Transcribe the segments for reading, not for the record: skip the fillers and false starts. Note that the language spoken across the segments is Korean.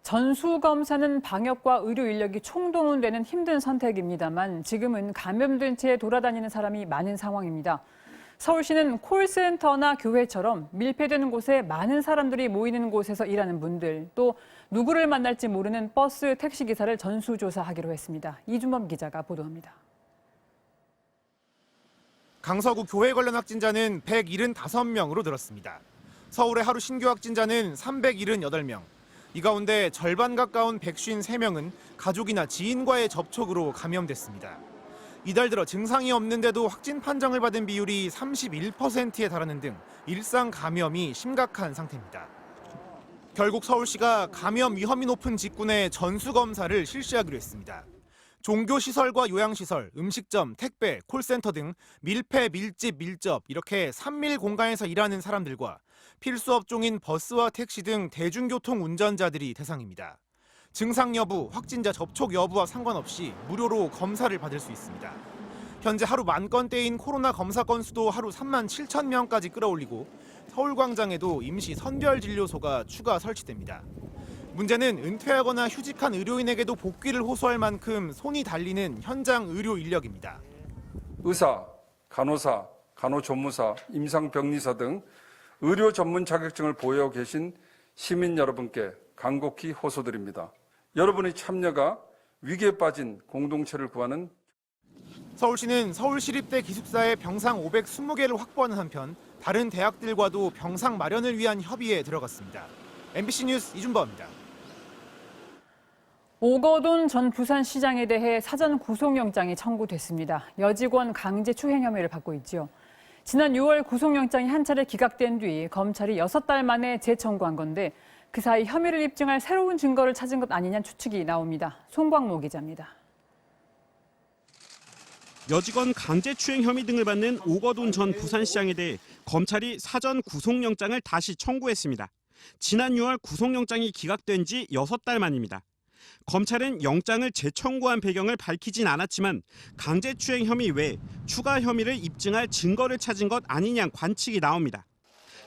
전수검사는 방역과 의료 인력이 총동원되는 힘든 선택입니다만 지금은 감염된 채 돌아다니는 사람이 많은 상황입니다. 서울시는 콜센터나 교회처럼 밀폐되는 곳에 많은 사람들이 모이는 곳에서 일하는 분들, 또 누구를 만날지 모르는 버스, 택시기사를 전수조사하기로 했습니다. 이준범 기자가 보도합니다. 강서구 교회 관련 확진자는 175명으로 늘었습니다. 서울의 하루 신규 확진자는 378명. 이 가운데 절반 가까운 153명은 가족이나 지인과의 접촉으로 감염됐습니다. 이달 들어 증상이 없는데도 확진 판정을 받은 비율이 31%에 달하는 등 일상 감염이 심각한 상태입니다. 결국 서울시가 감염 위험이 높은 직군에 전수검사를 실시하기로 했습니다. 종교시설과 요양시설, 음식점, 택배, 콜센터 등 밀폐, 밀집, 밀접 이렇게 산밀 공간에서 일하는 사람들과 필수 업종인 버스와 택시 등 대중교통 운전자들이 대상입니다. 증상 여부, 확진자 접촉 여부와 상관없이 무료로 검사를 받을 수 있습니다. 현재 하루 10,000건대인 코로나 검사 건수도 하루 37,000명까지 끌어올리고 서울광장에도 임시 선별진료소가 추가 설치됩니다. 문제는 은퇴하거나 휴직한 의료인에게도 복귀를 호소할 만큼 손이 달리는 현장 의료 인력입니다. 의사, 간호사, 간호조무사, 임상병리사 등 의료 전문 자격증을 보유하고 계신 시민 여러분께 간곡히 호소드립니다. 여러분의 참여가 위기에 빠진 공동체를 구하는 서울시는 서울시립대 기숙사에 병상 520개를 확보하는 한편 다른 대학들과도 병상 마련을 위한 협의에 들어갔습니다. MBC 뉴스 이준범입니다. 오거돈 전 부산시장에 대해 사전 구속영장이 청구됐습니다. 여직원 강제추행 혐의를 받고 있죠. 지난 6월 구속영장이 한 차례 기각된 뒤 검찰이 6달 만에 재청구한 건데 그 사이 혐의를 입증할 새로운 증거를 찾은 것 아니냐는 추측이 나옵니다. 송광모 기자입니다. 여직원 강제추행 혐의 등을 받는 오거돈 전 부산시장에 대해 검찰이 사전 구속영장을 다시 청구했습니다. 지난 6월 구속영장이 기각된 지 6달 만입니다. 검찰은 영장을 재청구한 배경을 밝히진 않았지만 강제추행 혐의 외에 추가 혐의를 입증할 증거를 찾은 것 아니냐는 관측이 나옵니다.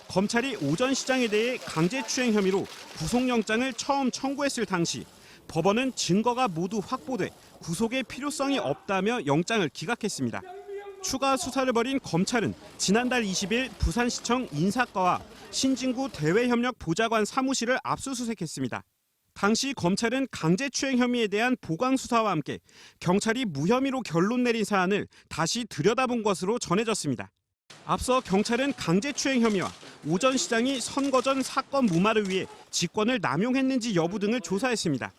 검찰이 오 전 시장에 대해 강제추행 혐의로 구속영장을 처음 청구했을 당시 법원은 증거가 모두 확보돼 구속의 필요성이 없다며 영장을 기각했습니다. 추가 수사를 벌인 검찰은 지난달 20일 부산시청 인사과와 신진구 대외협력보좌관 사무실을 압수수색했습니다. 당시 검찰은 강제추행 혐의에 대한 보강 수사와 함께 경찰이 무혐의로 결론 내린 사안을 다시 들여다본 것으로 전해졌습니다. 앞서 경찰은 강제추행 혐의와 오 전 시장이 선거 전 사건 무마를 위해 직권을 남용했는지 여부 등을 조사했습니다.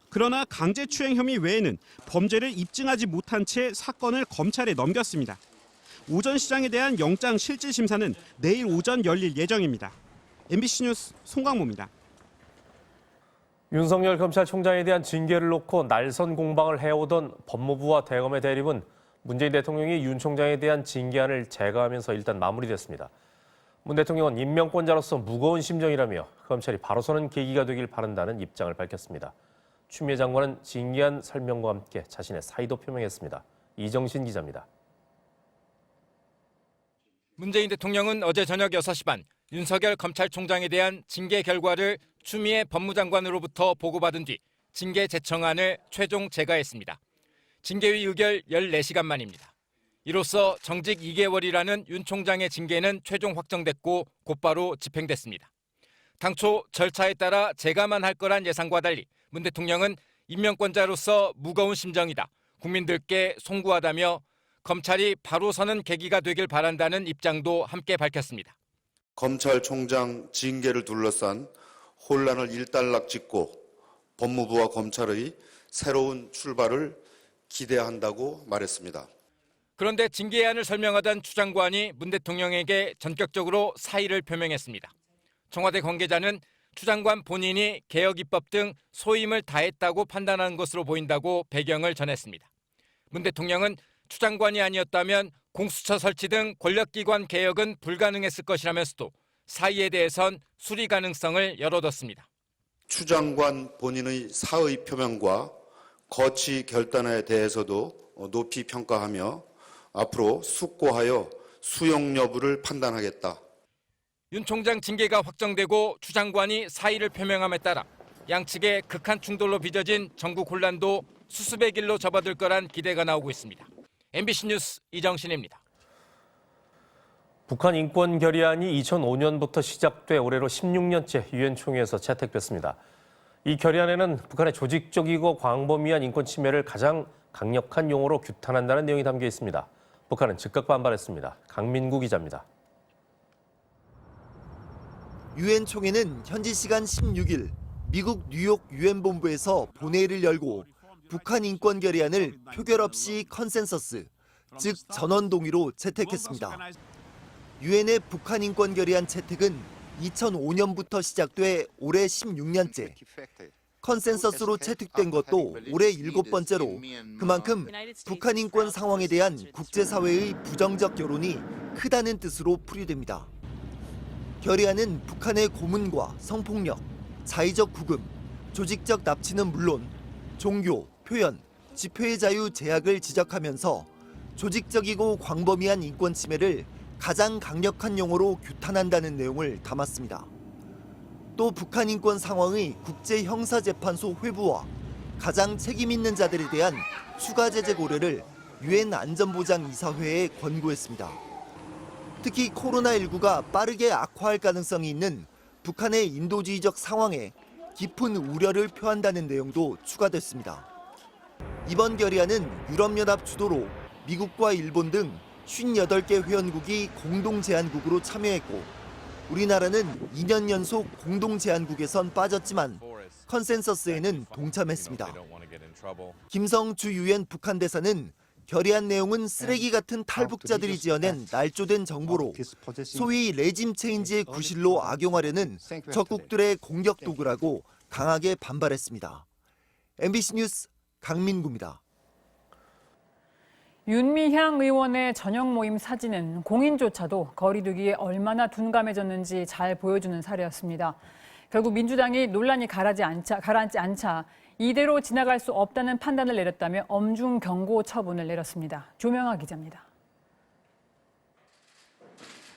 그러나 강제추행 혐의 외에는 범죄를 입증하지 못한 채 사건을 검찰에 넘겼습니다. 오 전 시장에 대한 영장 실질심사는 내일 오전 열릴 예정입니다. MBC 뉴스 송광모입니다. 윤석열 검찰총장에 대한 징계를 놓고 날선 공방을 해오던 법무부와 대검의 대립은 문재인 대통령이 윤 총장에 대한 징계안을 제거하면서 일단 마무리됐습니다. 문 대통령은 임명권자로서 무거운 심정이라며 검찰이 바로 서는 계기가 되길 바란다는 입장을 밝혔습니다. 추미애 장관은 징계안 설명과 함께 자신의 사의도 표명했습니다. 이정신 기자입니다. 문재인 대통령은 어제 저녁 6시 반 윤석열 검찰총장에 대한 징계 결과를 추미애 법무장관으로부터 보고받은 뒤 징계 제청안을 최종 제거했습니다. 징계위 의결 14시간 만입니다. 이로써 정직 2개월이라는 윤 총장의 징계는 최종 확정됐고 곧바로 집행됐습니다. 당초 절차에 따라 제가만 할 거란 예상과 달리 문 대통령은 임명권자로서 무거운 심정이다, 국민들께 송구하다며 검찰이 바로 서는 계기가 되길 바란다는 입장도 함께 밝혔습니다. 검찰총장 징계를 둘러싼 혼란을 일단락짓고 법무부와 검찰의 새로운 출발을 기대한다고 말했습니다. 그런데 징계안을 설명하던 추 장관이 문 대통령에게 전격적으로 사의를 표명했습니다. 청와대 관계자는 추 장관 본인이 개혁입법 등 소임을 다했다고 판단한 것으로 보인다고 배경을 전했습니다. 문 대통령은 추 장관이 아니었다면 공수처 설치 등 권력기관 개혁은 불가능했을 것이라면서도 사의에 대해선 수리 가능성을 열어뒀습니다. 추 장관 본인의 사의 표명과 거취 결단에 대해서도 높이 평가하며 앞으로 숙고하여 수용 여부를 판단하겠다. 윤 총장 징계가 확정되고 추 장관이 사의를 표명함에 따라 양측의 극한 충돌로 빚어진 전국 혼란도 수습의 길로 접어들 거란 기대가 나오고 있습니다. MBC 뉴스 이정신입니다. 북한 인권 결의안이 2005년부터 시작돼 올해로 16년째 유엔 총회에서 채택됐습니다. 이 결의안에는 북한의 조직적이고 광범위한 인권 침해를 가장 강력한 용어로 규탄한다는 내용이 담겨 있습니다. 북한은 즉각 반발했습니다. 강민구 기자입니다. 유엔 총회는 현지 시간 16일 미국 뉴욕 유엔 본부에서 본회의를 열고 북한 인권 결의안을 표결 없이 컨센서스, 즉 전원 동의로 채택했습니다. 유엔의 북한 인권 결의안 채택은 2005년부터 시작돼 올해 16년째. 컨센서스로 채택된 것도 올해 7번째로 그만큼 북한 인권 상황에 대한 국제사회의 부정적 여론이 크다는 뜻으로 풀이됩니다. 결의안은 북한의 고문과 성폭력, 자의적 구금, 조직적 납치는 물론 종교, 표현, 집회의 자유 제약을 지적하면서 조직적이고 광범위한 인권 침해를 가장 강력한 용어로 규탄한다는 내용을 담았습니다. 또 북한 인권 상황의 국제형사재판소 회부와 가장 책임 있는 자들에 대한 추가 제재 고려를 유엔 안전보장이사회에 권고했습니다. 특히 코로나19가 빠르게 악화할 가능성이 있는 북한의 인도주의적 상황에 깊은 우려를 표한다는 내용도 추가됐습니다. 이번 결의안은 유럽연합 주도로 미국과 일본 등 58개 회원국이 공동 제안국으로 참여했고 우리나라는 2년 연속 공동 제안국에선 빠졌지만 컨센서스에는 동참했습니다. 김성 주 유엔 북한 대사는 결의안 내용은 쓰레기 같은 탈북자들이 지어낸 날조된 정보로 소위 레짐 체인지의 구실로 악용하려는 적국들의 공격 도구라고 강하게 반발했습니다. MBC 뉴스 강민구입니다. 윤미향 의원의 저녁 모임 사진은 공인조차도 거리두기에 얼마나 둔감해졌는지 잘 보여주는 사례였습니다. 결국 민주당이 논란이 가라앉지 않자 이대로 지나갈 수 없다는 판단을 내렸다며 엄중 경고 처분을 내렸습니다. 조명아 기자입니다.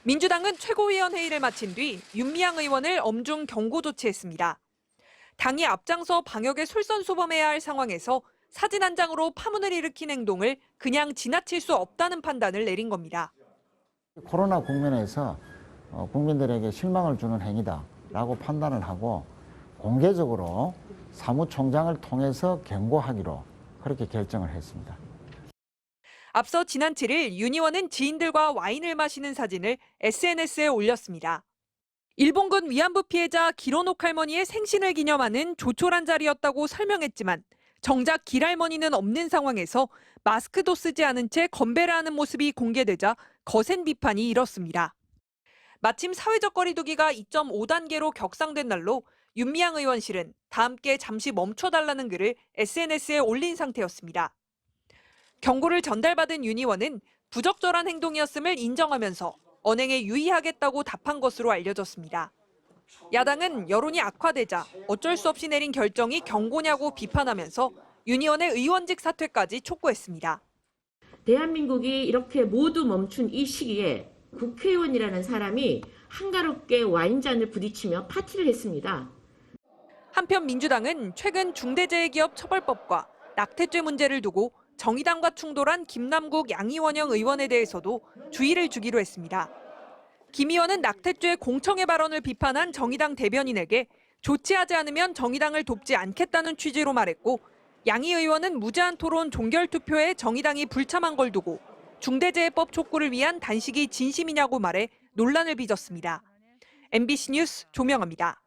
민주당은 최고위원회의를 마친 뒤 윤미향 의원을 엄중 경고 조치했습니다. 당이 앞장서 방역에 솔선수범해야 할 상황에서 사진 한 장으로 파문을 일으킨 행동을 그냥 지나칠 수 없다는 판단을 내린 겁니다. 코로나 국면에서 국민들에게 실망을 주는 행위다라고 판단을 하고 공개적으로 사무총장을 통해서 경고하기로 그렇게 결정을 했습니다. 앞서 지난 7일 윤 의원은 지인들과 와인을 마시는 사진을 SNS에 올렸습니다. 일본군 위안부 피해자 기로녹 할머니의 생신을 기념하는 조촐한 자리였다고 설명했지만 정작 길할머니는 없는 상황에서 마스크도 쓰지 않은 채 건배를 하는 모습이 공개되자 거센 비판이 일었습니다. 마침 사회적 거리두기가 2.5단계로 격상된 날로 윤미향 의원실은 다 함께 잠시 멈춰달라는 글을 SNS에 올린 상태였습니다. 경고를 전달받은 윤 의원은 부적절한 행동이었음을 인정하면서 언행에 유의하겠다고 답한 것으로 알려졌습니다. 야당은 여론이 악화되자 어쩔 수 없이 내린 결정이 경고냐고 비판하면서 윤 의원의 의원직 사퇴까지 촉구했습니다. 대한민국이 이렇게 모두 멈춘 이 시기에 국회의원이라는 사람이 한가롭게 와인잔을 부딪히며 파티를 했습니다. 한편 민주당은 최근 중대재해기업처벌법과 낙태죄 문제를 두고 정의당과 충돌한 김남국 양이원영 의원에 대해서도 주의를 주기로 했습니다. 김 의원은 낙태죄 공청회 발언을 비판한 정의당 대변인에게 조치하지 않으면 정의당을 돕지 않겠다는 취지로 말했고 양이 의원은 무제한 토론 종결투표에 정의당이 불참한 걸 두고 중대재해법 촉구를 위한 단식이 진심이냐고 말해 논란을 빚었습니다. MBC 뉴스 조명아입니다.